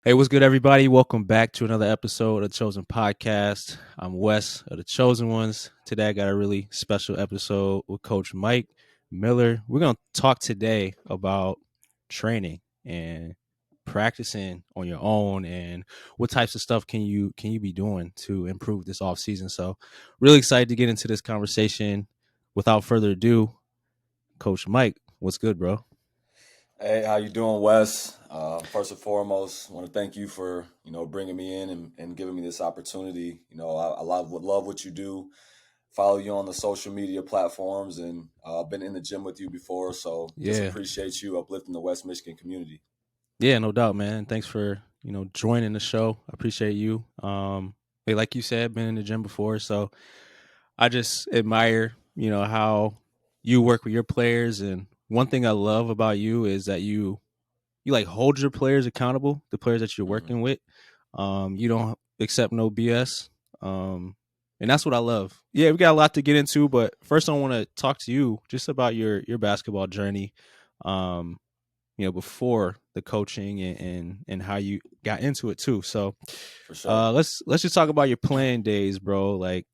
Hey, what's good, everybody? Welcome back to another episode of the Chosen Podcast. I'm Wes of the Chosen Ones. Today, I got a really special episode with Coach Mike Miller. We're going to talk today about training and practicing on your own, and what types of stuff can you be doing to improve this off season. So, really excited to get into this conversation. Without further ado, Coach Mike, what's good, bro? Hey, how you doing, Wes? First and foremost, want to thank you for bringing me in and giving me this opportunity. I love what you do. Follow you on the social media platforms, and been in the gym with you before. So just Yeah. appreciate you uplifting the West Michigan community. Yeah, no doubt, man. Thanks for, joining the show. I appreciate you. Hey, like you said, been in the gym before, so I just admire, how you work with your players. And one thing I love about you is that you like hold your players accountable, the players that you're hmm working with. You don't accept no BS. And that's what I love. Yeah, we got a lot to get into, but first I want to talk to you just about your basketball journey. Um, before the coaching and how you got into it too. So For sure. let's just talk about your playing days, bro. Like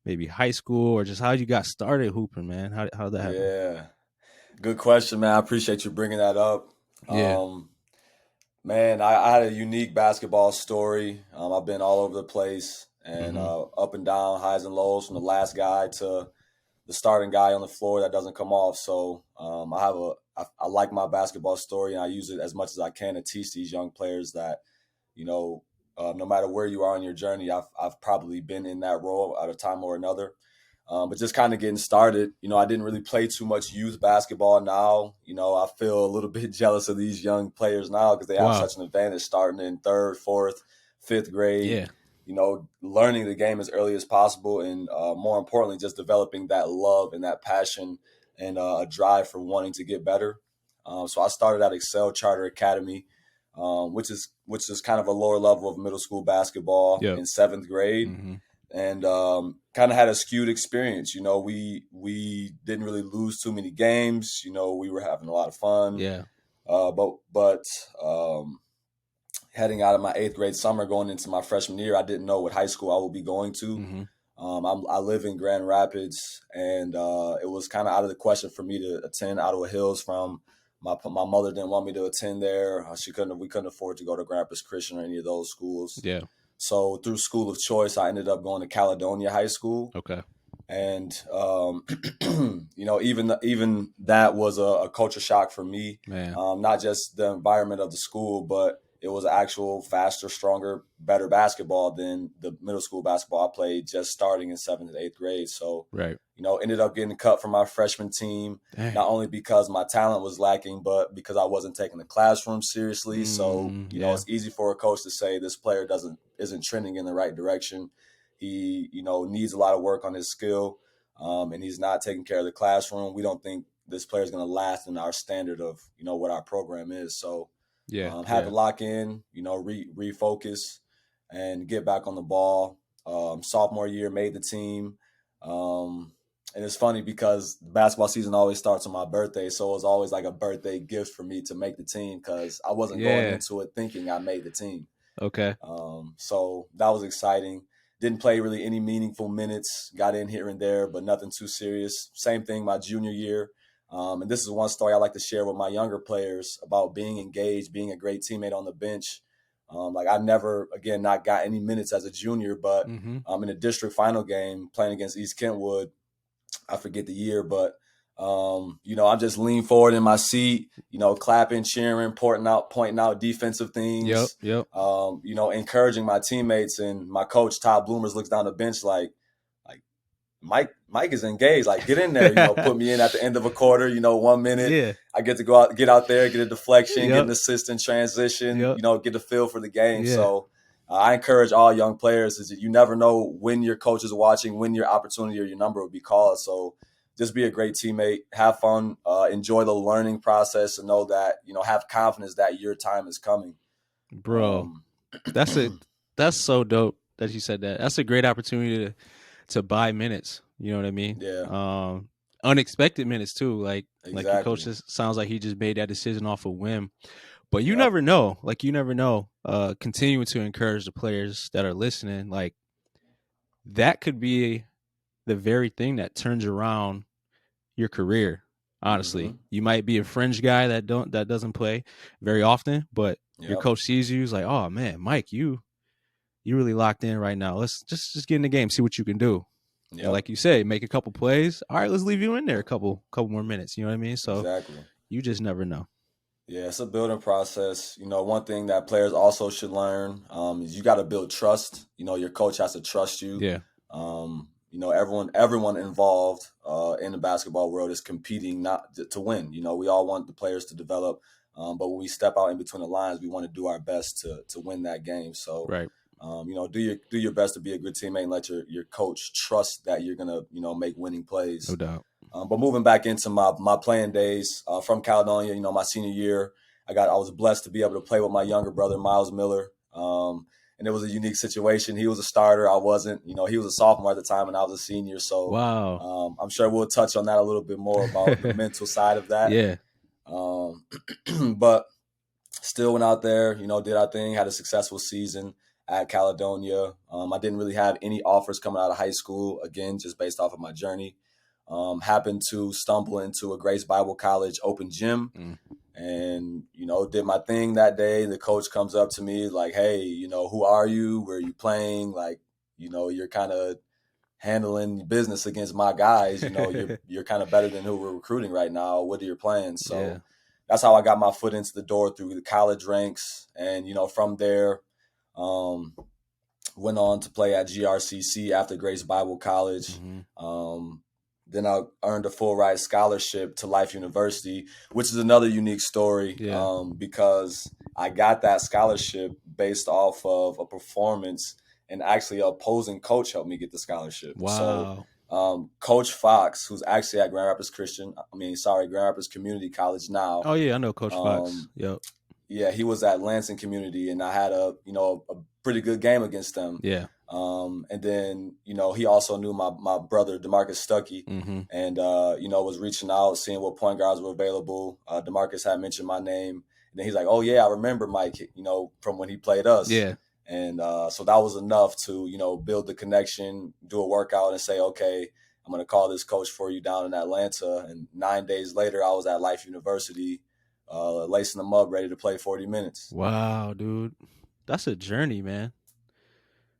maybe high school or just how you got started hooping, man. How did that happen? Yeah, good question, man. I appreciate you bringing that up. Yeah. Um, Man, I had a unique basketball story. I've been all over the place and Mm-hmm. up and down, highs and lows, from the last guy to the starting guy on the floor that doesn't come off. So I like my basketball story, and I use it as much as I can to teach these young players that you know no matter where you are in your journey, I've probably been in that role at a time or another. But just kind of getting started, I didn't really play too much youth basketball now. I feel a little bit jealous of these young players now because they have Wow. such an advantage starting in third, fourth, fifth grade, Yeah. learning the game as early as possible. And more importantly, just developing that love and that passion and a drive for wanting to get better. So I started at Excel Charter Academy, which is kind of a lower level of middle school basketball Yep. in seventh grade, Mm-hmm. and kind of had a skewed experience. We didn't really lose too many games. We were having a lot of fun. Yeah. But heading out of my eighth grade summer, going into my freshman year, I didn't know what high school I would be going to. Mm-hmm. I live in Grand Rapids, and it was kind of out of the question for me to attend Ottawa Hills. From my mother didn't want me to attend there. We couldn't afford to go to Grand Rapids Christian or any of those schools. Yeah. So through school of choice, I ended up going to Caledonia High School, Okay. and even that was a culture shock for me. Man. Not just the environment of the school, but it was actual faster, stronger, better basketball than the middle school basketball I played just starting in seventh and eighth grade. So Right. ended up getting cut from my freshman team, Dang. not only because my talent was lacking, but because I wasn't taking the classroom seriously. So Yeah. it's easy for a coach to say this player isn't trending in the right direction. He needs a lot of work on his skill, and he's not taking care of the classroom. We don't think this player is going to last in our standard of what our program is. So Yeah. had to Yeah. lock in, refocus, and get back on the ball. Sophomore year, made the team. And it's funny because basketball season always starts on my birthday. So it was always like a birthday gift for me to make the team because I wasn't going Yeah. into it thinking I made the team. Okay. So that was exciting. Didn't play really any meaningful minutes. Got in here and there, but nothing too serious. Same thing my junior year. And this is one story I like to share with my younger players about being engaged, being a great teammate on the bench. Like I never, again, not got any minutes as a junior, but Mm-hmm. in a district final game playing against East Kentwood, I forget the year, but I'm just leaning forward in my seat, clapping, cheering, pointing out defensive Yep. things, Yep. encouraging my teammates. And my coach, Todd Bloomers, looks down the bench like Mike is engaged. Like, get in there, put me in at the end of a quarter, 1 minute. Yeah. I get to go out, get out there, get a deflection, get Yep. an assist in transition, Yep. get a feel for the game. Yeah. So I encourage all young players is that you never know when your coach is watching, when your opportunity or your number will be called. So just be a great teammate, have fun, enjoy the learning process, and know that, have confidence that your time is coming. Bro, Um, that's a that's so dope that you said that. That's a great opportunity to buy minutes. You know what I mean? yeah, Unexpected minutes too. Like your coach exactly. just sounds like he just made that decision off a whim. But you Yep. never know. Like you never know. Continuing to encourage the players that are listening, like that could be the very thing that turns around your career. Mm-hmm. Honestly, you might be a fringe guy that doesn't play very often, but your Yep. coach sees you, is like, "Oh man, Mike, you really locked in right now. Let's just get in the game, see what you can do." And Yep. like you say, make a couple plays. All right, let's leave you in there a couple more minutes. You know what I mean? So Exactly. you just never know. Yeah, it's a building process. One thing that players also should learn is you got to build trust. Your coach has to trust you. Yeah. Everyone involved in the basketball world is competing not to win. We all want the players to develop, but when we step out in between the lines, we want to do our best to win that game. So, Right. do your best to be a good teammate and let your coach trust that you're gonna make winning No plays. doubt. But moving back into my playing days from Caledonia, my senior year, I was blessed to be able to play with my younger brother Miles Miller, and it was a unique situation. He was a starter, I wasn't. He was a sophomore at the time, and I was a senior. So Wow. I'm sure we'll touch on that a little bit more about the mental side of that. Yeah. Um, but still went out there, did our thing, had a successful season at Caledonia. I didn't really have any offers coming out of high school, again, just based off of my journey. Happened to stumble into a Grace Bible College open gym Mm. and, did my thing that day. The coach comes up to me like, hey, who are you? Where are you playing? Like, you're kind of handling business against my guys. You're kind of better than who we're recruiting right now. What are your plans? Yeah. So that's how I got my foot into the door through the college ranks. And, from there, um, went on to play at GRCC after Grace Bible College. Mm-hmm. Then I earned a full ride scholarship to Life University, which is another unique story Yeah. because I got that scholarship based off of a performance, and actually an opposing coach helped me get the scholarship. So Wow. Coach Fox, who's actually at Grand Rapids Grand Rapids Community College now. Oh yeah, I know Coach Fox. Um, Yep. yeah, he was at Lansing Community, and I had a pretty good game against them. Yeah. And then he also knew my brother Demarcus Stuckey, Mm-hmm. and was reaching out, seeing what point guards were available. Demarcus had mentioned my name, and then he's like, "Oh yeah, I remember Mike, from when he played us." Yeah. And so that was enough to build the connection, do a workout, and say, "Okay, I'm going to call this coach for you down in Atlanta." And 9 days later, I was at Life University, lacing them up, ready to play 40 minutes. Wow, dude. That's a journey, man.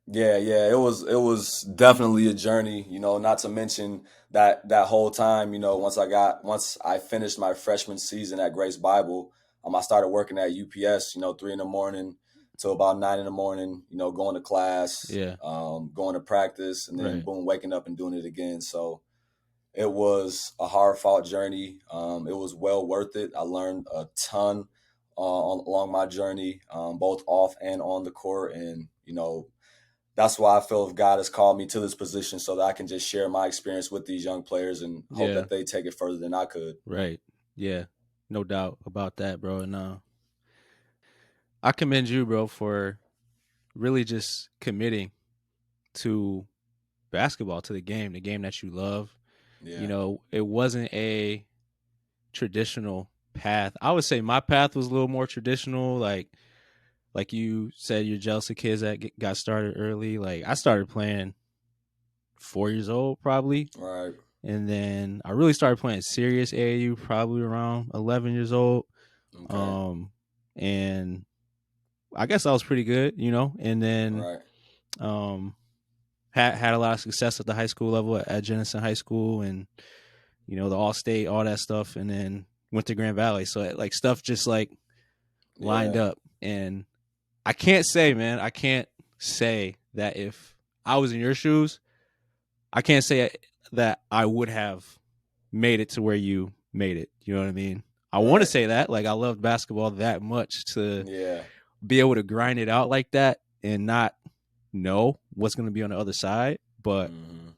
Yeah, it was definitely a journey, not to mention that whole time, once I finished my freshman season at Grace Bible, I started working at UPS, 3 in the morning till about 9 in the morning, going to class, Yeah. going to practice, and then Right. boom, waking up and doing it again. So it was a hard fought journey. It was well worth it. I learned a ton along my journey, both off and on the court, and that's why I feel God has called me to this position so that I can just share my experience with these young players and hope Yeah. that they take it further than I could. Right. Yeah. No doubt about that, bro. And I commend you, bro, for really just committing to basketball, to the game that you love. Yeah. It wasn't a traditional path. I would say my path was a little more traditional. Like you said, you're jealous of kids that got started early. Like I started playing 4 years old, probably. Right. And then I really started playing serious AAU probably around 11 years old. Okay. And I guess I was pretty good, and then Right. um, had a lot of success at the high school level at Jenison High School and, the All State, all that stuff. And then went to Grand Valley. So like stuff just like lined Yeah. up. And I can't say, man, I can't say that if I was in your shoes, I can't say that I would have made it to where you made it. You know what I mean? I want to Right. say that. Like, I loved basketball that much to Yeah. be able to grind it out like that and not know what's going to be on the other side. But Hmm.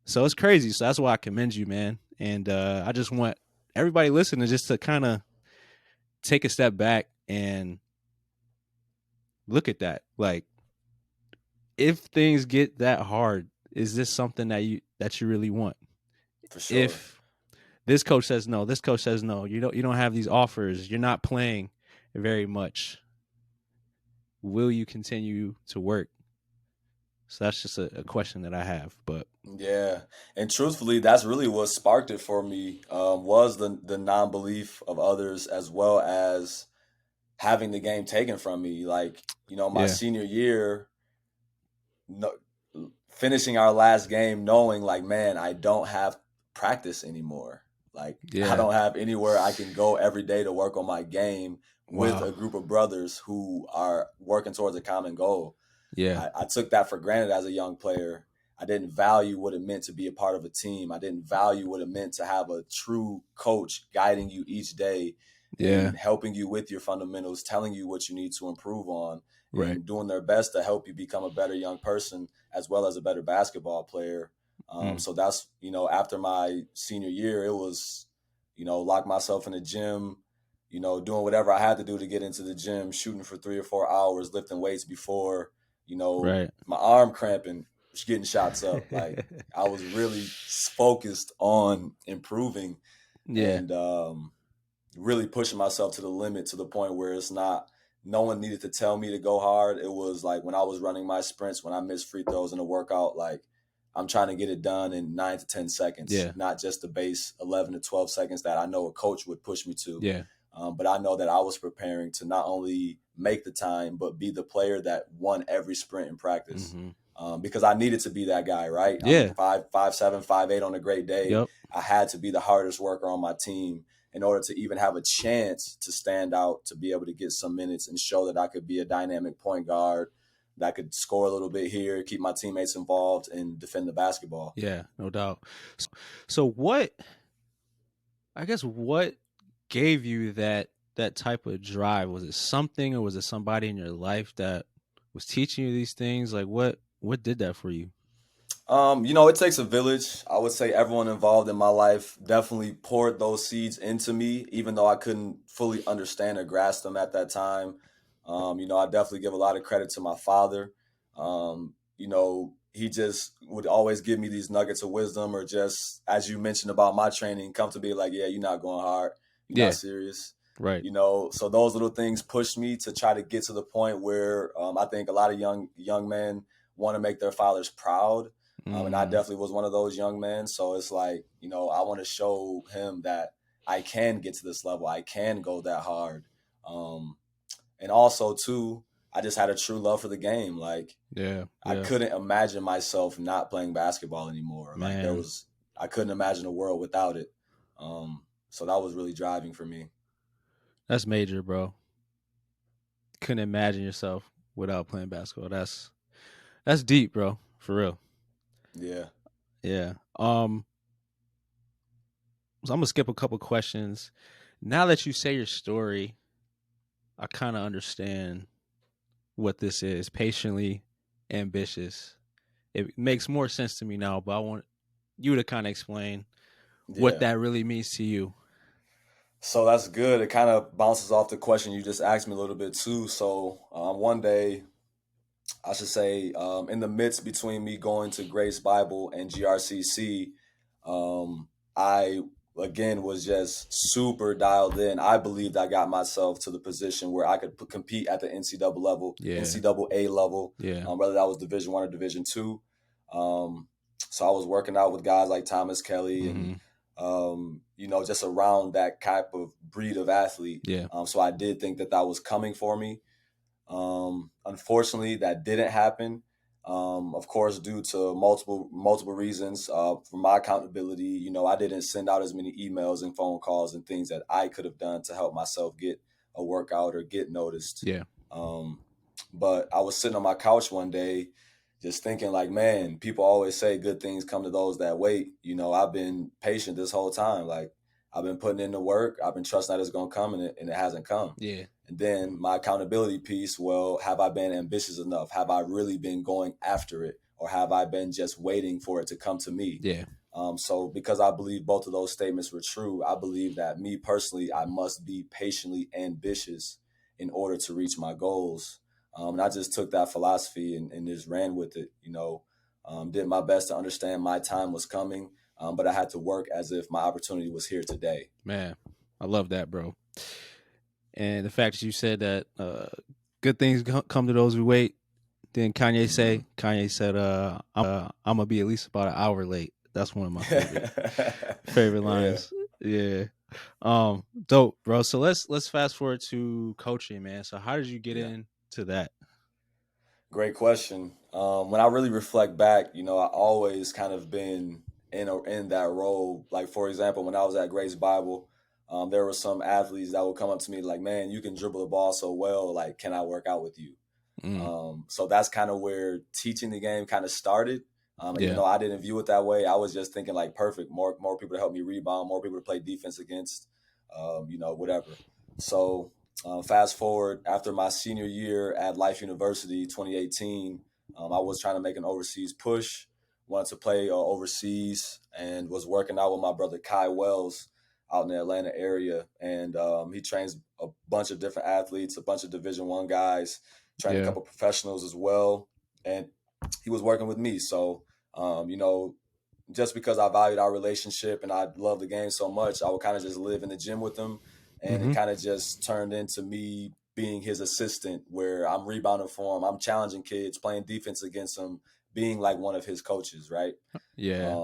so it's crazy. So that's why I commend you, man. And I just want everybody listening just to kind of take a step back and look at that. Like, if things get that hard, is this something that you really want? For sure. If this coach says no, this coach says no, you don't have these offers, you're not playing, very much. Will you continue to work? So that's just a question that I have. But Yeah, and truthfully, that's really what sparked it for me. Was the non belief of others, as well as having the game taken from me. Like, my yeah, senior year, no, finishing our last game, knowing like, man, I don't have practice anymore. Like, I yeah, don't have anywhere I can go every day to work on my game with wow, a group of brothers who are working towards a common goal. yeah, I took that for granted as a young player. I didn't value what it meant to be a part of a team. I didn't value what it meant to have a true coach guiding you each day yeah, and helping you with your fundamentals, telling you what you need to improve on, right, and doing their best to help you become a better young person as well as a better basketball player. mm, So that's, after my senior year, it was, lock myself in the gym, doing whatever I had to do to get into the gym, shooting for 3 or 4 hours, lifting weights before, right, my arm cramping, getting shots up. Like, I was really focused on improving yeah, and really pushing myself to the limit, to the point where it's not, no one needed to tell me to go hard. It was like when I was running my sprints, when I missed free throws in a workout, like, I'm trying to get it done in 9 to 10 seconds, yeah, not just the base 11 to 12 seconds that I know a coach would push me to. yeah, But I know that I was preparing to not only make the time, but be the player that won every sprint in practice. hmm, Because I needed to be that guy, right? I'm yeah, 5'7", 5'8" on a great day. yep, I had to be the hardest worker on my team in order to even have a chance to stand out, to be able to get some minutes and show that I could be a dynamic point guard, that could score a little bit here, keep my teammates involved, and defend the basketball. yeah, no doubt. So what? I guess what gave you that type of drive? Was it something, or was it somebody in your life that was teaching you these things? Like what did that for you? It takes a village. I would say everyone involved in my life definitely poured those seeds into me, even though I couldn't fully understand or grasp them at that time. I definitely give a lot of credit to my father. He just would always give me these nuggets of wisdom, or just, as you mentioned about my training, come to be like, yeah, you're not going hard. You're not Yeah, serious. right. So those little things pushed me to try to get to the point where I think a lot of young men want to make their fathers proud, and I Mm, definitely was one of those young men. So it's like, I want to show him that I can get to this level. I can go that hard. Um, and also, too, I just had a true love for the game. Like, yeah, I yeah, couldn't imagine myself not playing basketball anymore. Like, man, I couldn't imagine a world without it. So that was really driving for me. that's major, bro. Couldn't imagine yourself without playing basketball. That's deep, bro. For real. Yeah. Yeah. So I'm gonna skip a couple questions. Now that you say your story, I kind of understand what this is. Patiently ambitious. It makes more sense to me now, but I want you to kind of explain what Yeah. that really means to you. So that's good. It kind of bounces off the question you just asked me a little bit too. So one day, I should say, in the midst between me going to Grace Bible and GRCC, I again was just super dialed in. I believed I got myself to the position where I could compete at the Yeah. NCAA level, Yeah. whether that was Division One or Division Two. Um, so I was working out with guys like Thomas Kelly and Mm-hmm. just around that type of breed of athlete. Yeah. So I did think that was coming for me. Unfortunately, that didn't happen. Of course, due to multiple reasons. For my accountability, I didn't send out as many emails and phone calls and things that I could have done to help myself get a workout or get noticed. Yeah. Um, but I was sitting on my couch one day, just thinking like, man, people always say good things come to those that wait. I've been patient this whole time. Like, I've been putting in the work. I've been trusting that it's going to come, and it hasn't come. Yeah. And then my accountability piece, well, have I been ambitious enough? Have I really been going after it? Or have I been just waiting for it to come to me? Yeah. So because I believe both of those statements were true, I believe that me personally, I must be patiently ambitious in order to reach my goals. And I just took that philosophy and just ran with it, did my best to understand my time was coming, but I had to work as if my opportunity was here today. Man, I love that, bro. And the fact that you said that good things come to those who wait. Then Kanye said, I'm gonna be at least about an hour late. That's one of my favorite Yeah, lines. Yeah. Dope, bro. So let's fast forward to coaching, man. So how did you get yeah. into that? Great question. When I really reflect back, I always kind of been in that role. Like for example, when I was at Grace Bible, there were some athletes that would come up to me like, "Man, you can dribble the ball so well. Like, can I work out with you?" Mm, So that's kind of where teaching the game kind of started. Even yeah. though I didn't view it that way, I was just thinking like, perfect, more people to help me rebound, more people to play defense against, whatever. So fast forward after my senior year at Life University, 2018, I was trying to make an overseas push, wanted to play overseas, and was working out with my brother Kai Wells out in the Atlanta area, and he trains a bunch of different athletes, a bunch of Division I guys, trained a Yeah. couple professionals as well, and he was working with me. So, um, you know, just because I valued our relationship and I loved the game so much, I would kind of just live in the gym with him, and it Mm-hmm. kind of just turned into me being his assistant, where I'm rebounding for him, I'm challenging kids, playing defense against him, being like one of his coaches, right? Yeah.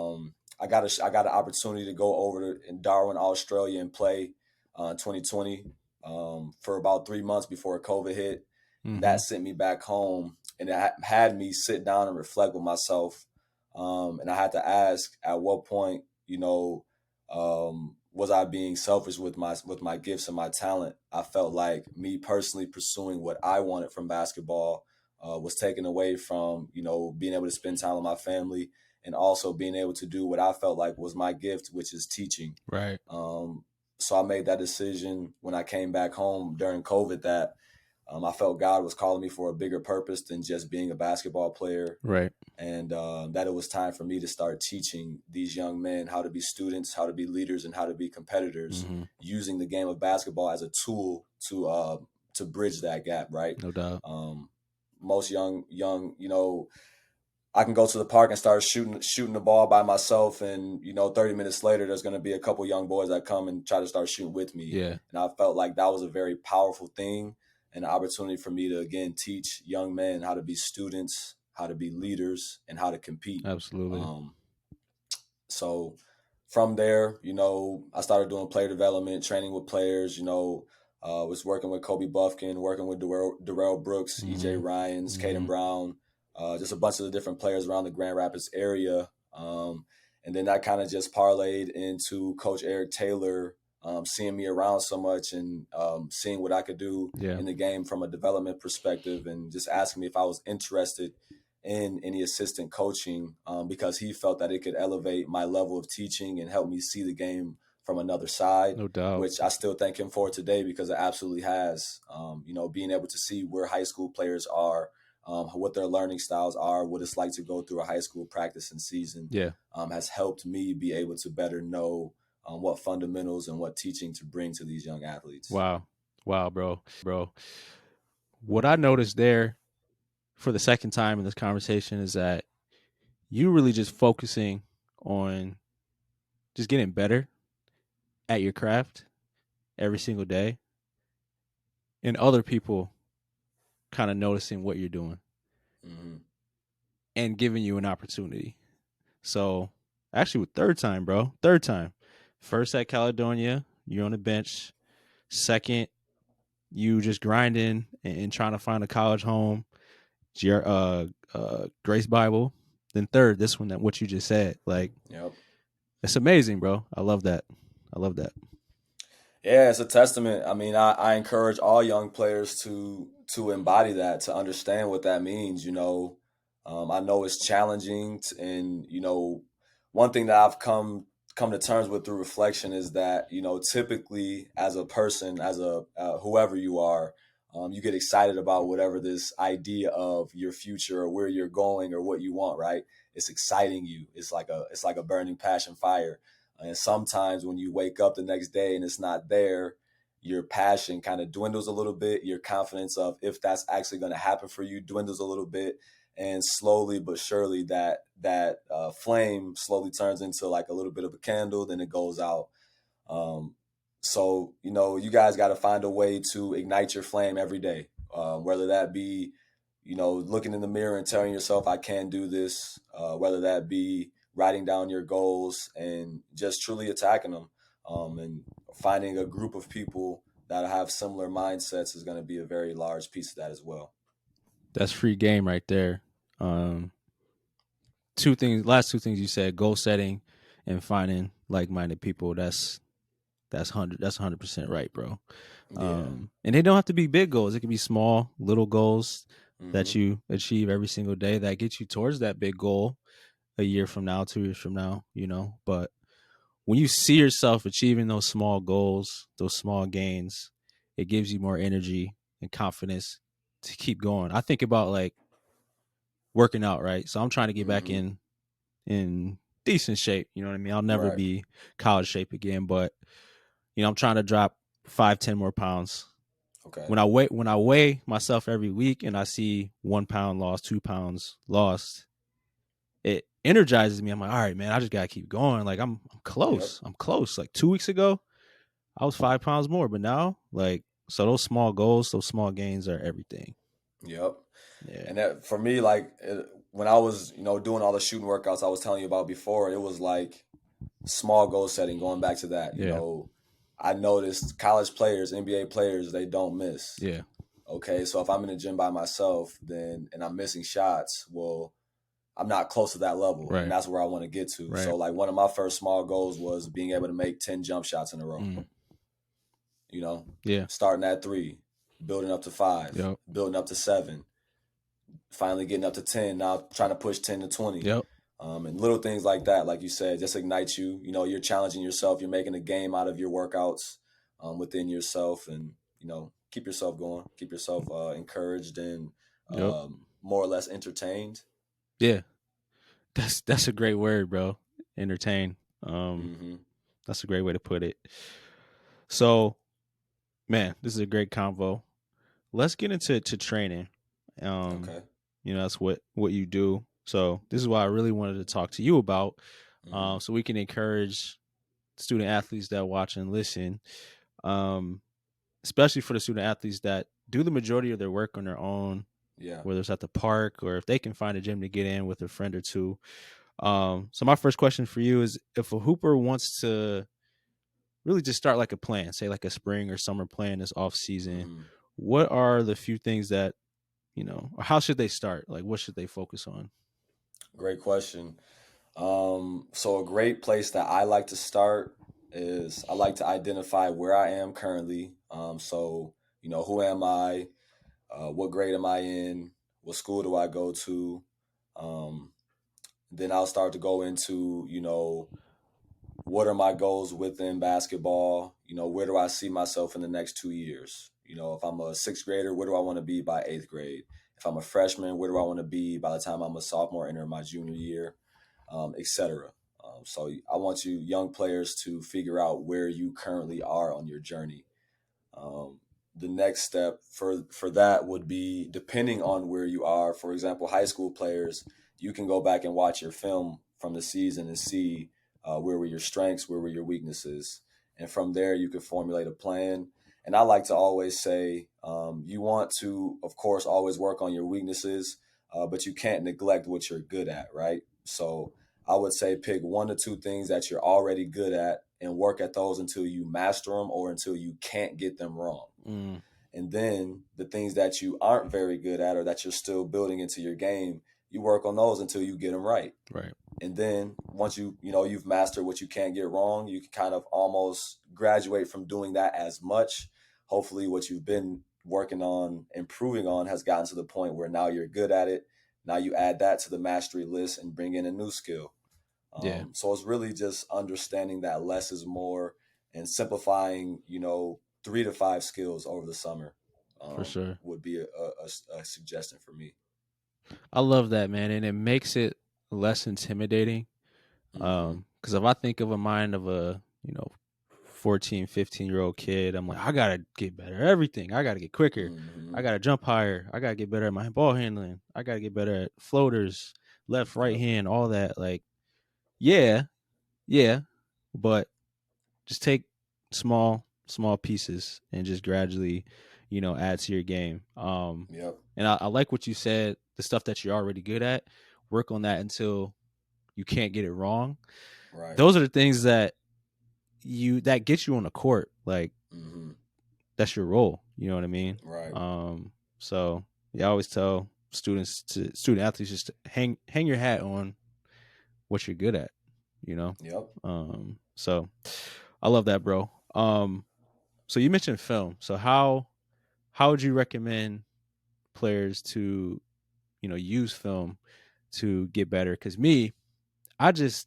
I got an opportunity to go over in Darwin, Australia, and play 2020 for about 3 months before COVID hit, and Mm-hmm. that sent me back home, and it had me sit down and reflect with myself, and I had to ask, at what point, was I being selfish with my gifts and my talent? I felt like me personally pursuing what I wanted from basketball was taken away from being able to spend time with my family and also being able to do what I felt like was my gift, which is teaching. Right. Um, so I made that decision when I came back home during COVID that I felt God was calling me for a bigger purpose than just being a basketball player, Right. and that it was time for me to start teaching these young men how to be students, how to be leaders, and how to be competitors, Mm-hmm. using the game of basketball as a tool to bridge that gap. Right. No doubt. Um, most young, I can go to the park and start shooting the ball by myself, and 30 minutes later, there's going to be a couple young boys that come and try to start shooting with me, Yeah. and I felt like that was a very powerful thing, and an opportunity for me to again teach young men how to be students, how to be leaders, and how to compete. Absolutely. Um, so from there, I started doing player development, training with players. Was working with Kobe Buffkin, working with Darrell Brooks, EJ Mm-hmm. Ryans, Caden Mm-hmm. Brown, just a bunch of the different players around the Grand Rapids area. And then that kind of just parlayed into Coach Eric Taylor seeing me around so much, and seeing what I could do Yeah. in the game from a development perspective, and just asking me if I was interested in any assistant coaching, because he felt that it could elevate my level of teaching and help me see the game from another side, No doubt. which I still thank him for today, because it absolutely has. Being able to see where high school players are, what their learning styles are, what it's like to go through a high school practice and season, Yeah. has helped me be able to better know what fundamentals and what teaching to bring to these young athletes. Wow. Wow, bro. What I noticed there for the second time in this conversation is that you really just focusing on just getting better at your craft every single day, and other people kind of noticing what you're doing Mm-hmm. and giving you an opportunity. So actually with third time, bro. Third time. First at Caledonia, you're on the bench. Second, you just grinding and trying to find a college home. Your Grace Bible. Then third, this one, that what you just said. Like, Yep. it's amazing, bro. I love that. I love that. Yeah, it's a testament. I mean, I encourage all young players to embody that, to understand what that means. I know it's challenging, and one thing that I've come to terms with through reflection is that typically as a person, as a whoever you are, you get excited about whatever this idea of your future or where you're going or what you want. Right? It's exciting you. It's like a burning passion fire, and sometimes when you wake up the next day and it's not there, your passion kind of dwindles a little bit. Your confidence of if that's actually going to happen for you dwindles a little bit. And slowly but surely, that flame slowly turns into like a little bit of a candle. Then it goes out. Um, So, you guys got to find a way to ignite your flame every day, whether that be, looking in the mirror and telling yourself, I can do this, whether that be writing down your goals and just truly attacking them, and finding a group of people that have similar mindsets is going to be a very large piece of that as well. That's free game right there. Last two things you said: goal setting and finding like-minded people. That's 100% right, bro. Yeah. And they don't have to be big goals. It can be small, little goals Hmm. that you achieve every single day that get you towards that big goal a year from now, 2 years from now, But when you see yourself achieving those small goals, those small gains, it gives you more energy and confidence to keep going. I think about like working out, right? So I'm trying to get back Hmm. in decent shape. You know what I mean? I'll never Right. be college shape again, but I'm trying to drop 5, 10 more pounds. Okay. When I weigh myself every week and I see 1 pound lost, 2 pounds lost, it energizes me. I'm like, all right, man, I just gotta keep going. Like I'm Yep. close. I'm close. Like 2 weeks ago, I was 5 pounds more, but now, like, so those small goals, those small gains are everything. Yep. Yeah. And that for me, like when I was, doing all the shooting workouts I was telling you about before, it was like small goal setting. Going back to that, Yeah. I noticed college players, NBA players, they don't miss. Yeah. Okay, so if I'm in the gym by myself, and I'm missing shots, well, I'm not close to that level, and Right. that's where I want to get to. Right. So, like one of my first small goals was being able to make 10 jump shots in a row. Mm. You know, Yeah. starting at 3, building up to 5, Yep. building up to 7, finally getting up to 10. Now trying to push 10 to 20. Yep. And little things like that, like you said, just ignite you. You're challenging yourself. You're making a game out of your workouts, within yourself, and keep yourself going, keep yourself encouraged and Yep. more or less entertained. Yeah. That's a great word, bro. Entertain. Hmm. That's a great way to put it. So, man, this is a great convo. Let's get into training. Um, Okay. that's what you do. So this is why I really wanted to talk to you about, Hmm. so we can encourage student athletes that watch and listen, um, especially for the student athletes that do the majority of their work on their own, Yeah. whether it's at the park or if they can find a gym to get in with a friend or two. So my first question for you is, if a hooper wants to really just start like a plan, say like a spring or summer plan this off season, Hmm. what are the few things that, or how should they start? Like, what should they focus on? Great question. So a great place that I like to start is I like to identify where I am currently. So who am I? What grade am I in? What school do I go to? Um, then I'll start to go into, what are my goals within basketball? Where do I see myself in the next 2 years? If I'm a sixth grader, where do I want to be by eighth grade? If I'm a freshman, where do I want to be by the time I'm a sophomore, entering my junior year, etc. So I want you young players to figure out where you currently are on your journey. Um, the next step for that would be, depending on where you are. For example, high school players, you can go back and watch your film from the season and see where were your strengths, where were your weaknesses, and from there you can formulate a plan. And I like to always say, you want to, of course, always work on your weaknesses, but you can't neglect what you're good at, right? So I would say pick 1 to 2 things that you're already good at and work at those until you master them or until you can't get them wrong. Mm, And then the things that you aren't very good at or that you're still building into your game, you work on those until you get them right. right. And then once you've mastered what you can't get wrong, you can kind of almost graduate from doing that as much. Hopefully what you've been working on, improving on, has gotten to the point where now you're good at it. Now you add that to the mastery list and bring in a new skill. Yeah, So it's really just understanding that less is more and simplifying, 3 to 5 skills over the summer, for sure. would be a suggestion for me. I love that, man. And it makes it less intimidating. Hmm. Because if I think of a mind of a, 14, 15-year-old kid, I'm like, I got to get better at everything. I got to get quicker. I Hmm. got to jump higher. I got to get better at my ball handling. I got to get better at floaters, left, right Yep. hand, all that. Like, yeah, yeah. But just take small small pieces and just gradually, add to your game. Yep. And I like what you said, the stuff that you're already good at, work on that until you can't get it wrong. Right. Those are the things that get you on the court. Like Mm-hmm. that's your role. You know what I mean? Right. So yeah, I always tell student athletes just to hang your hat on what you're good at, you know? Yep. So I love that, bro. So you mentioned film. So how would you recommend players to, use film to get better? Because me, I just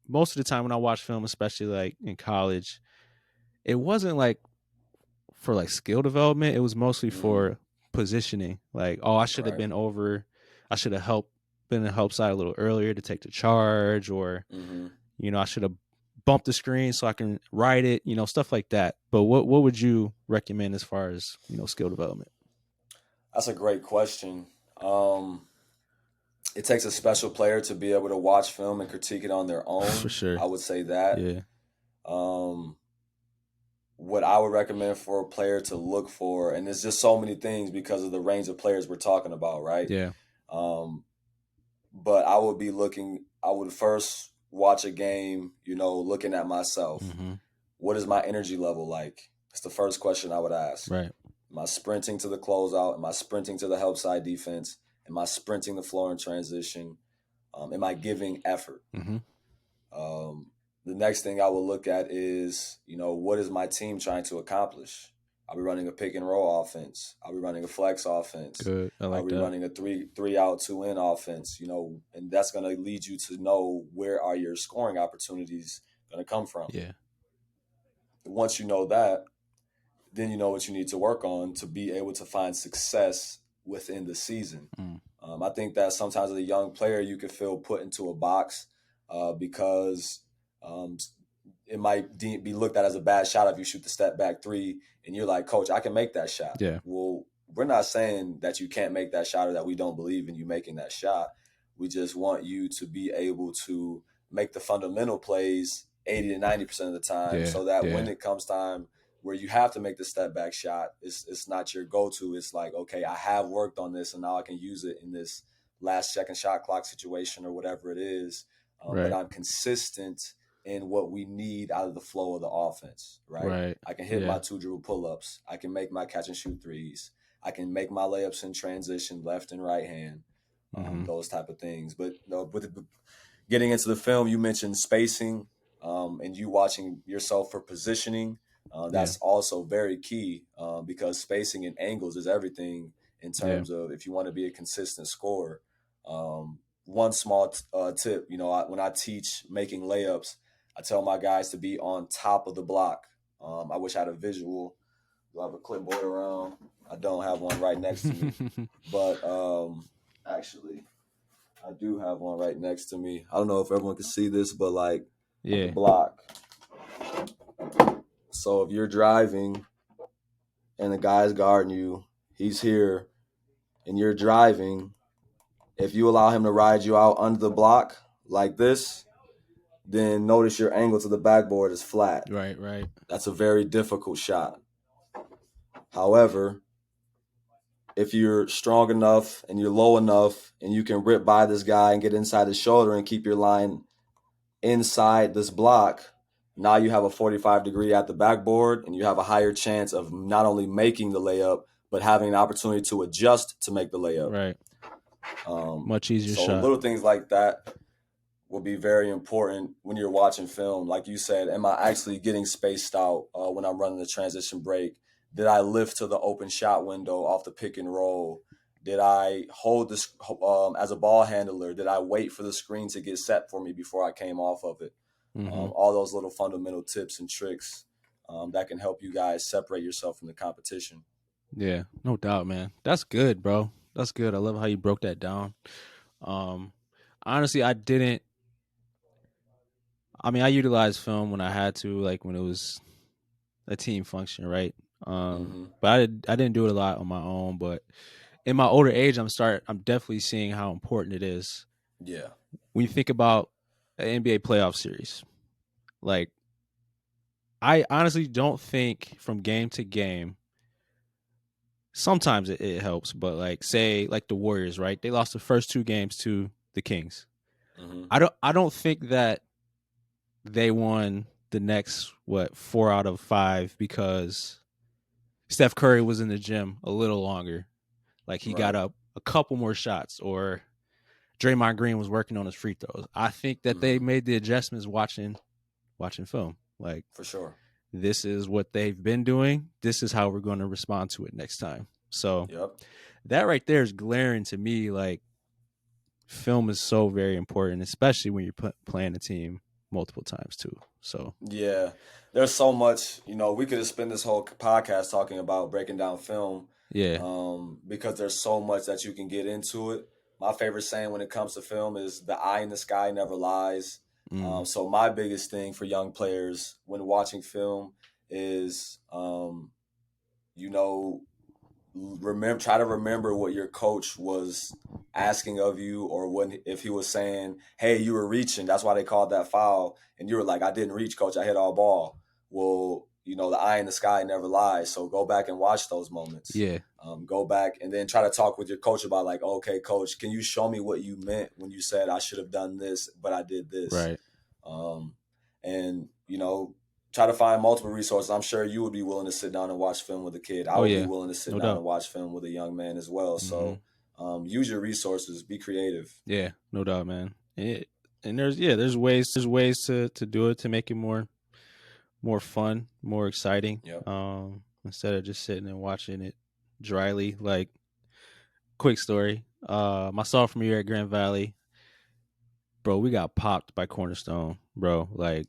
most of the time when I watch film, especially like in college, it wasn't like for like skill development. It was mostly Mm-hmm. for positioning. Like, oh, I should have Right. been over. I should have been in the help side a little earlier to take the charge, or Mm-hmm. I should have bumped the screen so I can write it. Stuff like that. But what would you recommend as far as skill development? That's a great question. It takes a special player to be able to watch film and critique it on their For own. sure. I would say that. Yeah. Um, what I would recommend for a player to look for, and there's just so many things because of the range of players we're talking about, right? Yeah. Um, but I would be looking. I would first watch a game, looking at myself. Mm-hmm. What is my energy level like? That's the first question I would ask. Right. Am I sprinting to the closeout? Am I sprinting to the help side defense? Am I sprinting the floor in transition? Am I giving effort? Mm-hmm. Um, the next thing I will look at is, what is my team trying to accomplish? Are we running a pick and roll offense? Are we running a flex offense? Good. I Are like we that. running a three out, two in offense? And that's going to lead you to know where are your scoring opportunities going to come from. Yeah. Once you know that, then you know what you need to work on to be able to find success within the season. Mm. I think that sometimes as a young player, you can feel put into a box because it might be looked at as a bad shot if you shoot the step back three and you're like, Coach, I can make that shot. Yeah. Well, we're not saying that you can't make that shot or that we don't believe in you making that shot. We just want you to be able to make the fundamental plays 80 to 90% of the time Yeah. so that when Yeah. it comes time where you have to make the step back shot, it's not your go-to. It's like, okay, I have worked on this and now I can use it in this last second shot clock situation or whatever it is. But Right. I'm consistent in what we need out of the flow of the offense, right? Right. I can hit Yeah. my 2 dribble pull-ups. I can make my catch and shoot threes. I can make my layups in transition, left and right hand, Mm-hmm. those type of things. But getting into the film, you mentioned spacing and you watching yourself for positioning. Yeah. That's also very key because spacing and angles is everything in Yeah. terms of if you want to be a consistent scorer. One small tip, when I teach making layups, I tell my guys to be on top of the block. I wish I had a visual. Do I have a clipboard around? I don't have one right next to me, but actually, I do have one right next to me. I don't know if everyone can see this, but like the Yeah. block. So if you're driving and the guy's guarding you, he's here, and you're driving. If you allow him to ride you out under the block like this, then notice your angle to the backboard is flat. Right. Right. That's a very difficult shot. However, if you're strong enough and you're low enough and you can rip by this guy and get inside his shoulder and keep your line inside this block, now you have a 45 degree at the backboard and you have a higher chance of not only making the layup, but having an opportunity to adjust to make the layup. Right. Much easier So shot. little things like that will be very important when you're watching film. Like you said, am I actually getting spaced out when I'm running the transition break? Did I lift to the open shot window off the pick and roll? Did I hold this as a ball handler? Did I wait for the screen to get set for me before I came off of it? Mm-hmm. All those little fundamental tips and tricks that can help you guys separate yourself from the competition. Yeah, no doubt, man. That's good, bro. That's good. I love how you broke that down. Um, honestly, I utilized film when I had to, like when it was a team function, right? Mm-hmm. But I didn't do it a lot on my own. But in my older age, I'm definitely seeing how important it is Yeah. when you think about an NBA playoff series. Like I honestly don't think from game to game. Sometimes it helps, but like say like the Warriors, right? They lost the first 2 games to the Kings. Hmm. I don't think that they won the next 4 out of 5 because Steph Curry was in the gym a little longer. Like he got Right. up a couple more shots, or Draymond Green was working on his free throws. I think that they Hmm. made the adjustments watching film. Like For sure. this is what they've been doing. This is how we're going to respond to it next time. So Yep. that right there is glaring to me. Like film is so very important, especially when you're playing a team multiple times too. So Yeah. There's so much, we could have spent this whole podcast talking about breaking down film, yeah, because there's so much that you can get into it. My favorite saying when it comes to film is the eye in the sky never lies. mm, So my biggest thing for young players when watching film is, you know, try to remember what your coach was asking of you, or when if he was saying, hey, you were reaching, that's why they called that foul, and you were like, I didn't reach, coach, I hit all ball. Well, the eye in the sky never lies, so go back and watch those moments. yeah, Go back and then try to talk with your coach about, like, okay, coach, can you show me what you meant when you said I should have done this but I did this. right. um, and try to find multiple resources. I'm sure you would be willing to sit down and watch film with a kid. I Oh would be yeah, willing to sit no down doubt. and watch film with a young man as well. Hmm. So use your resources, be creative. Yeah, no doubt, man. And there's ways to do it to make it more fun, more exciting. Yep. Instead of just sitting and watching it dryly. Like quick story. My sophomore year at Grand Valley, bro, we got popped by Cornerstone, bro. Like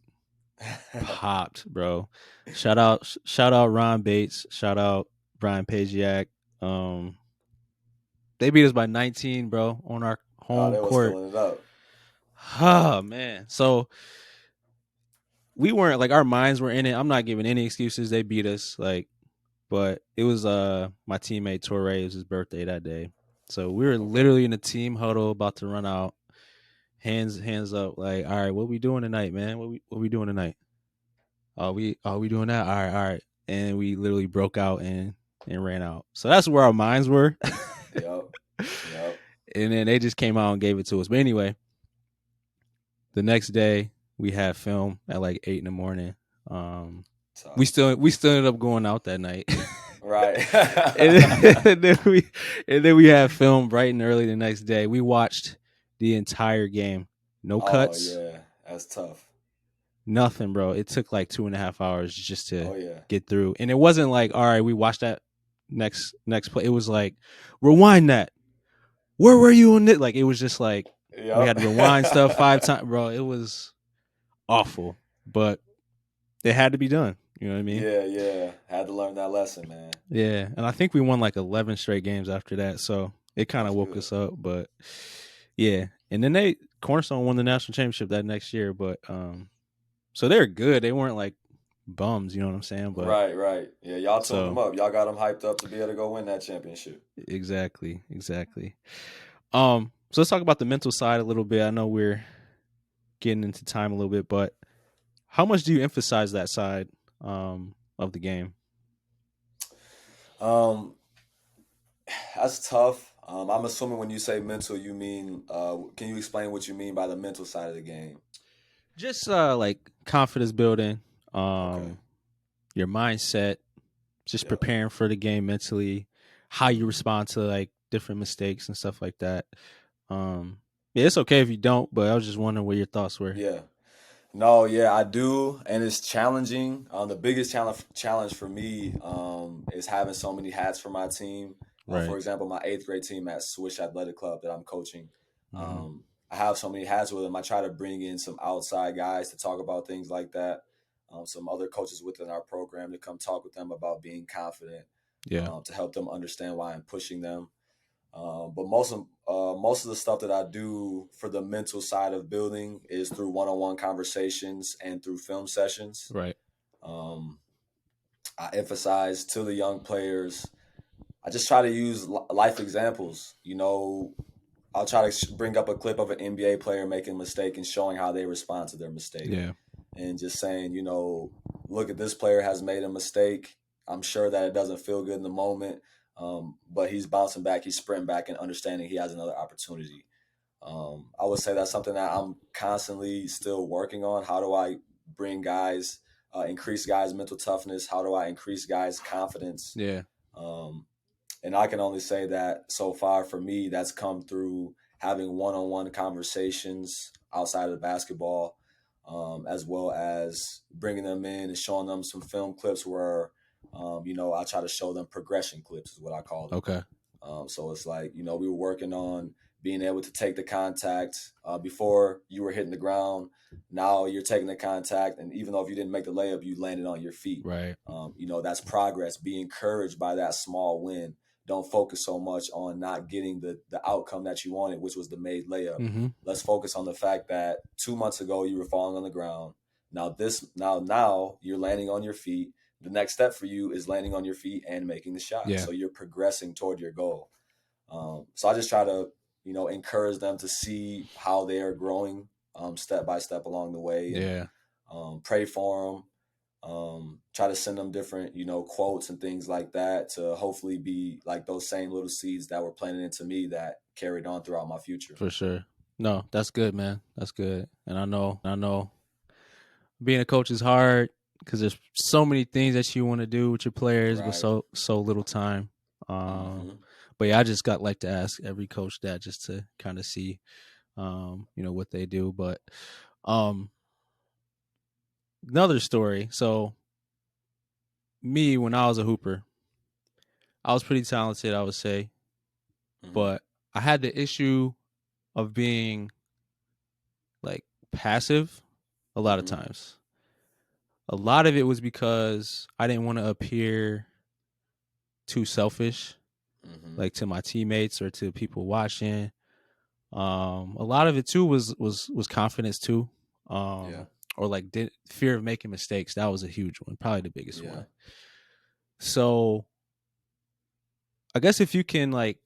popped, bro. Shout out Ron Bates. Shout out Brian Pajiak. Um, they beat us by 19, bro, on our Oh, home they was court. filling it up. Oh man. So we weren't like our minds were in it. I'm not giving any excuses. They beat us, like, but it was my teammate Torre. It was his birthday that day. So we were Okay. literally in a team huddle about to run out. Hands up, like, all right, what we doing tonight, man? What we doing tonight? Are we doing that? All right. And we literally broke out and ran out. So that's where our minds were. Yep. Yep. And then they just came out and gave it to us. But anyway, the next day we had film at like 8 in the morning. Um, we Tough. still we still ended up going out that night. Right. and, then, and then we had film bright and early the next day. We watched the entire game. No Oh cuts, yeah, that's tough. nothing, bro. It took like 2.5 hours just to Oh yeah. get through. And it wasn't like, all right, we watched that next play. It was like, rewind that. Where were you on it? Like it was just like we had Yep. to rewind stuff 5 times, bro. It was awful, but it had to be done. You know what I mean? Yeah, yeah. Had to learn that lesson, man. Yeah, and I think we won like 11 straight games after that, so it kind of That's woke good. us up. But yeah, and then Cornerstone won the national championship that next year. But so they're good. They weren't like bums, you know what I'm saying? But Right, right. Yeah, y'all tuned them so up. Y'all got them hyped up to be able to go win that championship. exactly. So let's talk about the mental side a little bit. I know we're getting into time a little bit, but how much do you emphasize that side of the game? Um, that's tough. I'm assuming when you say mental, you mean, can you explain what you mean by the mental side of the game? Just like confidence building, Okay. um, your mindset, just Yep. preparing for the game mentally, how you respond to like different mistakes and stuff like that. Yeah, it's okay if you don't, but I was just wondering what your thoughts were. Yeah. No, yeah, I do, and it's challenging. The biggest challenge for me is having so many hats for my team. For Right. example, my eighth grade team at Swish Athletic Club that I'm coaching. Mm-hmm. I have so many hats with them. I try to bring in some outside guys to talk about things like that. Some other coaches within our program to come talk with them about being confident, Yeah. to help them understand why I'm pushing them. But most of the stuff that I do for the mental side of building is through one-on-one conversations and through film sessions. Right. Um, I emphasize to the young players. I just try to use life examples. I'll try to bring up a clip of an NBA player making a mistake and showing how they respond to their mistake, Yeah. and just saying, look at this player has made a mistake. I'm sure that it doesn't feel good in the moment, but he's bouncing back, he's sprinting back, and understanding he has another opportunity. I would say that's something that I'm constantly still working on. How do I bring guys, increase guys' mental toughness? How do I increase guys' confidence? Yeah. Um, and I can only say that so far for me, that's come through having one-on-one conversations outside of basketball, as well as bringing them in and showing them some film clips where, I try to show them progression clips is what I call them. Okay. So it's like, we were working on being able to take the contact before you were hitting the ground. Now you're taking the contact, and even though if you didn't make the layup, you landed on your feet. Right. That's progress. Be encouraged by that small win. Don't focus so much on not getting the outcome that you wanted, which was the made layup. Mm-hmm. Let's focus on the fact that 2 months ago you were falling on the ground. Now you're landing on your feet. The next step for you is landing on your feet and making the shot. Yeah. So you're progressing toward your goal. So I just try to, encourage them to see how they are growing step by step along the way, and Yeah. pray for them. Try to send them different, quotes and things like that to hopefully be like those same little seeds that were planted into me that carried on throughout my future. For sure. No, that's good, man. That's good. And I know being a coach is hard because there's so many things that you want to do with your players, but Right. so little time. Mm-hmm. But yeah, I just got like to ask every coach that just to kind of see, what they do. But um, another story. So me, when I was a hooper, I was pretty talented, I would say, Mm-hmm. but I had the issue of being like passive a lot of Mm-hmm. times. A lot of it was because I didn't want to appear too selfish, Mm-hmm. like to my teammates or to people watching. A lot of it too was confidence too, Yeah. or like fear of making mistakes. That was a huge one, probably the biggest Yeah. one. So I guess if you can like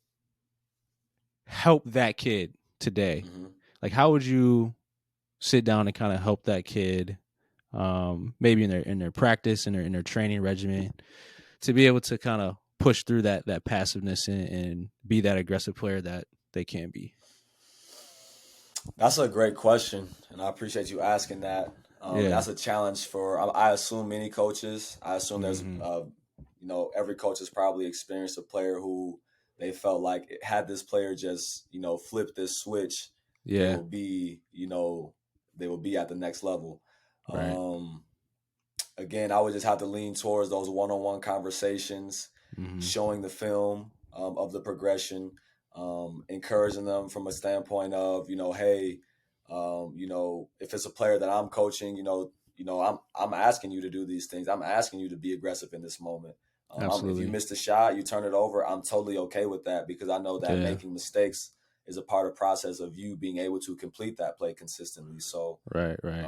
help that kid today, Mm-hmm. like how would you sit down and kind of help that kid, maybe in their practice in their training regimen, to be able to kind of push through that passiveness and be that aggressive player that they can be. That's a great question, and I appreciate you asking that. And Yeah. that's a challenge for I assume many coaches. I assume there's Mm-hmm. every coach has probably experienced a player who they felt like had this player just flip this switch, they Yeah. will be they will be at the next level. Right. Um, Again, I would just have to lean towards those one-on-one conversations, Mm-hmm. showing the film of the progression, encouraging them from a standpoint of, hey, if it's a player that I'm coaching, I'm asking you to do these things. I'm asking you to be aggressive in this moment. If you Absolutely. miss the shot, you turn it over. I'm totally okay with that because I know that Yeah. making mistakes is a part of the process of you being able to complete that play consistently. So Right. Right.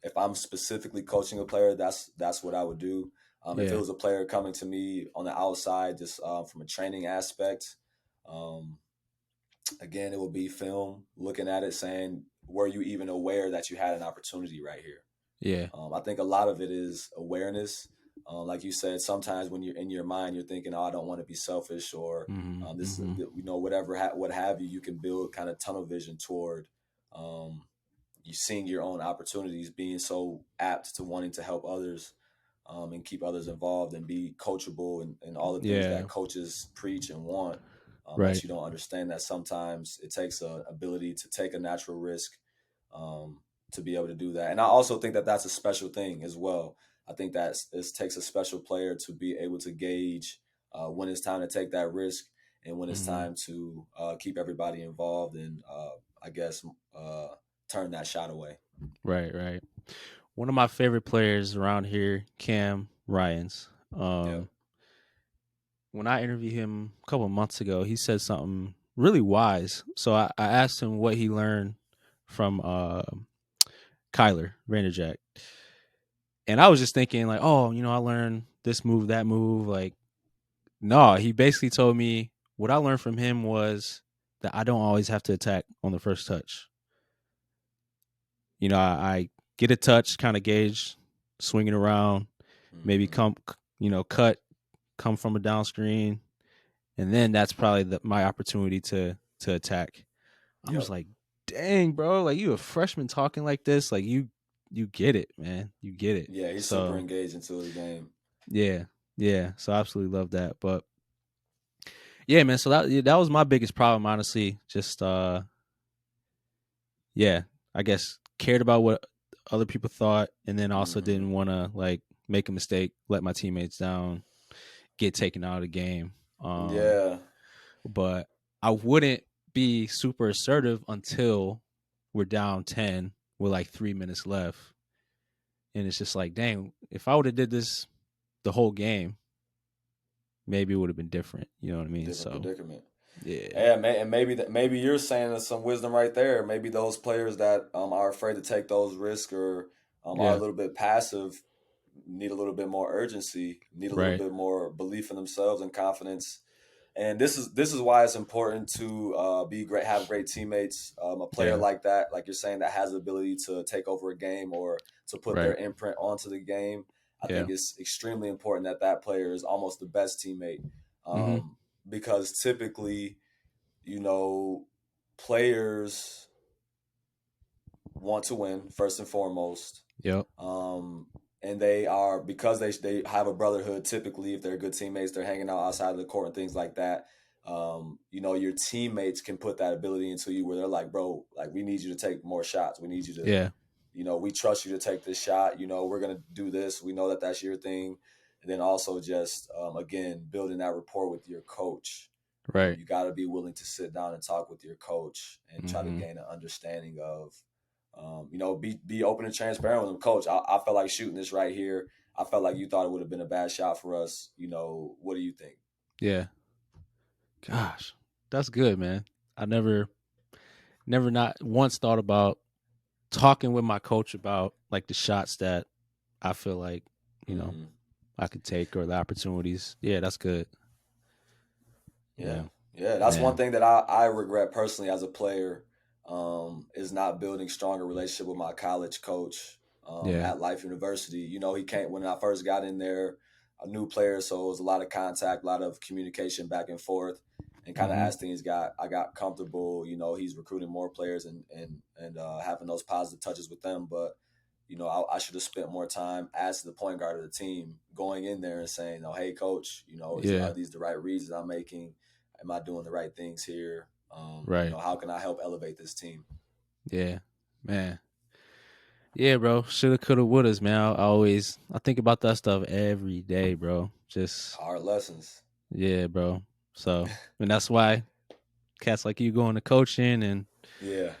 if I'm specifically coaching a player, that's what I would do. If it Yeah. was a player coming to me on the outside, just from a training aspect, um, again, it would be film, looking at it, saying, "Were you even aware that you had an opportunity right here?" Yeah. I think a lot of it is awareness. Like you said, sometimes when you're in your mind, you're thinking, "Oh, I don't want to be selfish," or Mm-hmm. this, Mm-hmm. whatever, what have you. You can build kind of tunnel vision toward um, you seeing your own opportunities, being so apt to wanting to help others, and keep others involved and be coachable and all the things Yeah. that coaches preach and want. That Right. you don't understand that sometimes it takes a ability to take a natural risk, um, to be able to do that. And I also think that that's a special thing as well. I think that it takes a special player to be able to gauge when it's time to take that risk and when it's Mm-hmm. time to keep everybody involved and I guess uh, turn that shot away. Right. Right. One of my favorite players around here, Cam Ryans. Yep. When I interviewed him a couple of months ago, he said something really wise. So I asked him what he learned from Kyler Vanderjack. And I was just thinking, like, oh, I learned this move, that move. Like, no, he basically told me what I learned from him was that I don't always have to attack on the first touch. I get a touch, kind of gauge swinging around, maybe Mm-hmm. come from a down screen, and then that's probably my opportunity to attack. I'm just Yep. like, dang, bro, like you a freshman talking like this, like you get it, man, you get it. Yeah, he's super So engaged into his game. yeah, yeah, so I absolutely love that. But yeah, man, so that was my biggest problem, honestly. Just yeah, I guess cared about what other people thought, and then also Mm-hmm. didn't want to like make a mistake, let my teammates down, get taken out of the game. Um, Yeah. but I wouldn't be super assertive until we're down 10 with like 3 minutes left, and it's just like, dang, if I would have did this the whole game, maybe it would have been different. You know what I mean? Different So predicament. yeah, Yeah, and maybe you're saying there's some wisdom right there. Maybe those players that are afraid to take those risks or are a yeah, little bit passive need a little bit more urgency, need a little right, bit more belief in themselves and confidence. And this is why it's important to be great, have great teammates. A player yeah, like that, like you're saying, that has the ability to take over a game or to put their right, imprint onto the game. I yeah, think it's extremely important that that player is almost the best teammate, mm-hmm, because typically, you know, players want to win first and foremost. yep, Um, and they are, because they have a brotherhood. Typically, if they're good teammates, they're hanging out outside of the court and things like that. Your teammates can put that ability into you where they're like, bro, like we need you to take more shots. We need you to, yeah, we trust you to take this shot. We're gonna do this. We know that that's your thing. And then also just again building that rapport with your coach. right, You got to be willing to sit down and talk with your coach and try to mm-hmm, gain an understanding of be open and transparent with him. Coach, I felt like shooting this right here. I felt like you thought it would have been a bad shot for us. What do you think? yeah. Gosh, that's good, man. I never not once thought about talking with my coach about like the shots that I feel like, you know, Mm-hmm. I could take or the opportunities. Yeah, that's good. Yeah, Yeah, yeah. That's one man. thing that I regret personally as a player, is not building stronger relationship with my college coach Yeah. at Life University. He came when I first got in there, a new player, so it was a lot of contact, a lot of communication back and forth, and kind of Mm-hmm. as I got comfortable. He's recruiting more players and having those positive touches with them, but. I should have spent more time as the point guard of the team, going in there and saying, "Oh, hey, coach, Yeah. are these the right reads I'm making? Am I doing the right things here? Right. How can I help elevate this team?" Yeah, man. Yeah, bro. Shoulda, coulda, wouldas, man. I think about that stuff every day, bro. Just Hard lessons. yeah, bro. So, and that's why cats like you go into coaching, and Yeah.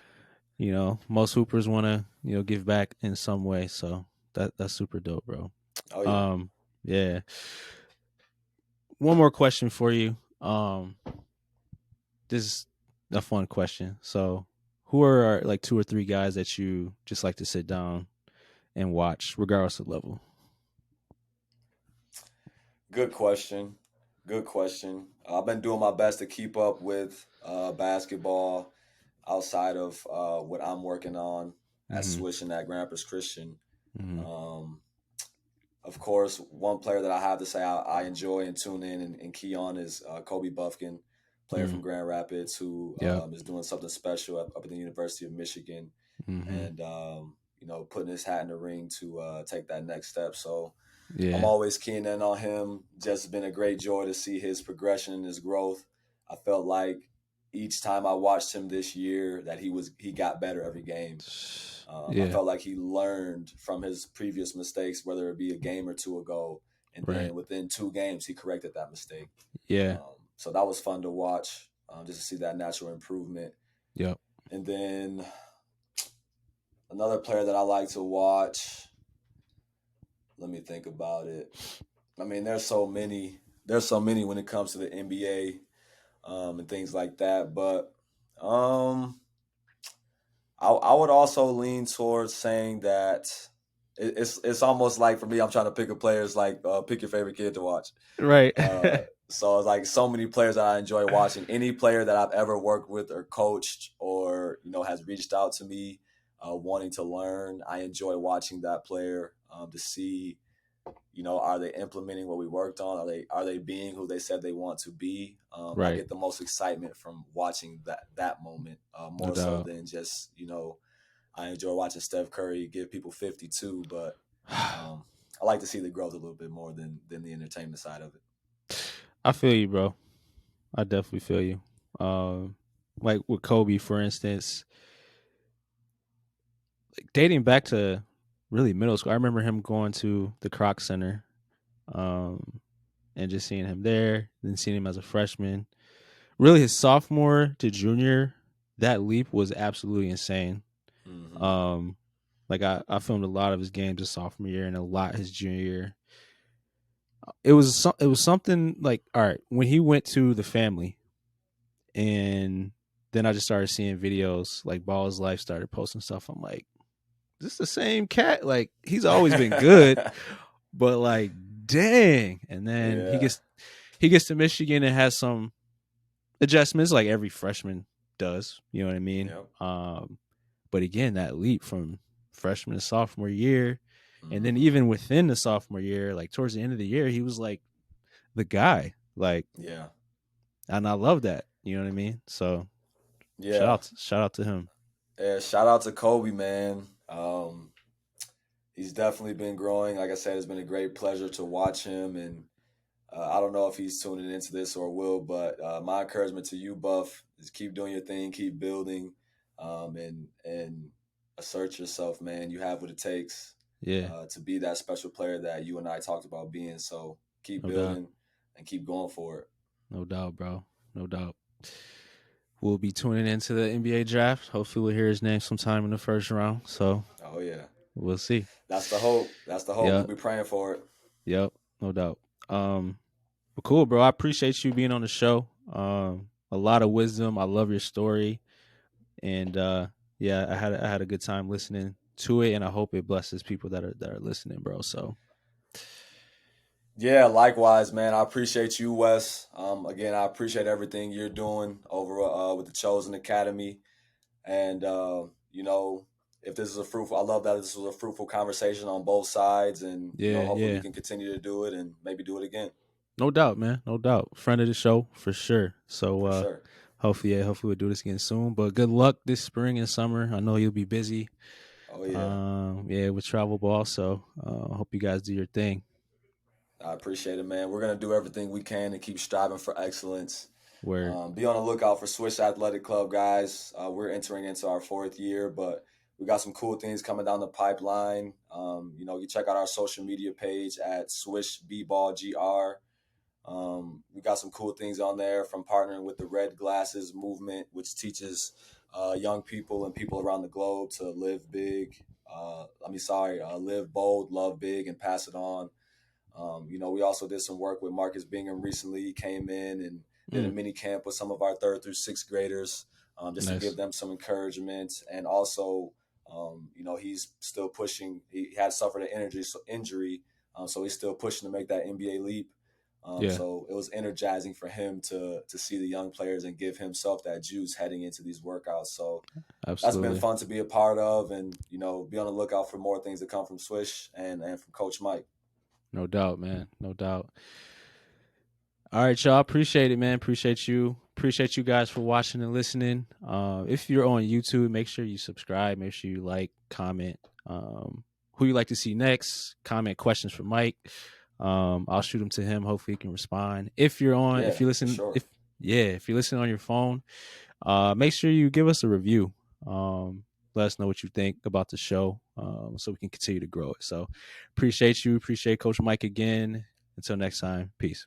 most hoopers want to give back in some way. So that's super dope, bro. Oh yeah. Um, yeah. One more question for you. This is a fun question. So, who are like two or three guys that you just like to sit down and watch, regardless of level? Good question. Good question. I've been doing my best to keep up with basketball outside of what I'm working on at Mm-hmm. Swish and at Grand Rapids Christian. Mm-hmm. Um, Of course, one player that I have to say I enjoy and tune in and key on is Kobe Buffkin, player Mm-hmm. from Grand Rapids, who Yep. is doing something special up at the University of Michigan, Mm-hmm. and putting his hat in the ring to take that next step. So I'm Yeah. always keying in on him. Just been a great joy to see his progression and his growth. I felt like each time I watched him this year that he got better every game. I Yeah. felt like he learned from his previous mistakes, whether it be a game or two ago, and Right. then within 2 games he corrected that mistake. Yeah. So that was fun to watch, just to see that natural improvement. Yep. And then another player that I like to watch. Let me think about it. I mean, there's so many. There's so many when it comes to the NBA, and things like that. But I would also lean towards saying that it's almost like for me, I'm trying to pick a player. It's like pick your favorite kid to watch. Right. So it's like so many players that I enjoy watching. Any player that I've ever worked with or coached or has reached out to me wanting to learn, I enjoy watching that player. to see, are they implementing what we worked on? Are they being who they said they want to be? I Right. get the most excitement from watching that moment, No more so doubt. than just I enjoy watching Steph Curry give people 52, but I like to see the growth a little bit more than the entertainment side of it. I feel you, bro. I definitely feel you. Um, like with Kobe, for instance, like dating back to really middle school. I remember him going to the Croc Center, um, and just seeing him there, then seeing him as a freshman. Really, his sophomore to junior, that leap was absolutely insane. Hmm. Um, like I filmed a lot of his games his sophomore year and a lot his junior year. It was something like, all right, when he went to the family, and then I just started seeing videos like Ball's Life started posting stuff. I'm like, is this the same cat? Like he's always been good, but like, dang. And then he Yeah. gets he gets to Michigan and has some adjustments like every freshman does. You know what I mean? Yep. But again, that leap from freshman to sophomore year, and then Hmm. even within the sophomore year, like towards the end of the year, he was like the guy. Like, Yeah. and I love that. You know what I mean? So Yeah. shout out to him. Yeah. Shout out to Kobe, man. He's definitely been growing. Like I said, it's been a great pleasure to watch him. And I don't know if he's tuning into this or will, but my encouragement to you, Buff, is keep doing your thing, keep building, and assert yourself, man. You have what it takes Yeah, to be that special player that you and I talked about being. So keep no doubt, building and keep going for it. no doubt, bro, no doubt. We'll be tuning into the NBA draft. Hopefully, we'll hear his name sometime in the first round. So Oh yeah, we'll see. that's the hope. That's the hope. We'll Yep, be praying for it. yep, no doubt. But cool, bro. I appreciate you being on the show. A lot of wisdom. I love your story, and yeah, I had a good time listening to it, and I hope it blesses people that are listening, bro. So Yeah, likewise, man. I appreciate you, Wes. Again, I appreciate everything you're doing over with the Chosen Academy. And if this is a fruitful, I love that this was a fruitful conversation on both sides, and yeah, hopefully we yeah, can continue to do it and maybe do it again no doubt, man, no doubt. Friend of the show for sure. So for sure. hopefully we'll do this again soon. But good luck this spring and summer. I know you'll be busy. Oh yeah, Yeah, with travel ball. So hope you guys do your thing. I appreciate it, man. We're gonna do everything we can to keep striving for excellence. Word. Be on the lookout for Swish Athletic Club, guys. We're entering into our fourth year, but we got some cool things coming down the pipeline. You check out our social media page at Swish B Ball GR. We got some cool things on there from partnering with the Red Glasses movement, which teaches young people and people around the globe to live big. Live bold, love big, and pass it on. We also did some work with Marcus Bingham recently. He came in and did a Mm, mini camp with some of our third through sixth graders, just to give nice. them some encouragement. And also, he's still pushing. He had suffered an injury, so he's still pushing to make that NBA leap. Yeah, So it was energizing for him to see the young players and give himself that juice heading into these workouts. So that's been absolutely. fun to be a part of, and be on the lookout for more things to come from Swish and from Coach Mike. No doubt, man. No doubt. All right, y'all. Appreciate it, man. Appreciate you. Appreciate you guys for watching and listening. If you're on YouTube, make sure you subscribe. Make sure you like, comment. Who you like to see next? Comment questions for Mike. I'll shoot them to him. Hopefully, he can respond. If Yeah, you for listen, sure. if you listen on your phone, make sure you give us a review. Let us know what you think about the show, so we can continue to grow it. So, appreciate you. Appreciate Coach Mike again. Until next time, peace.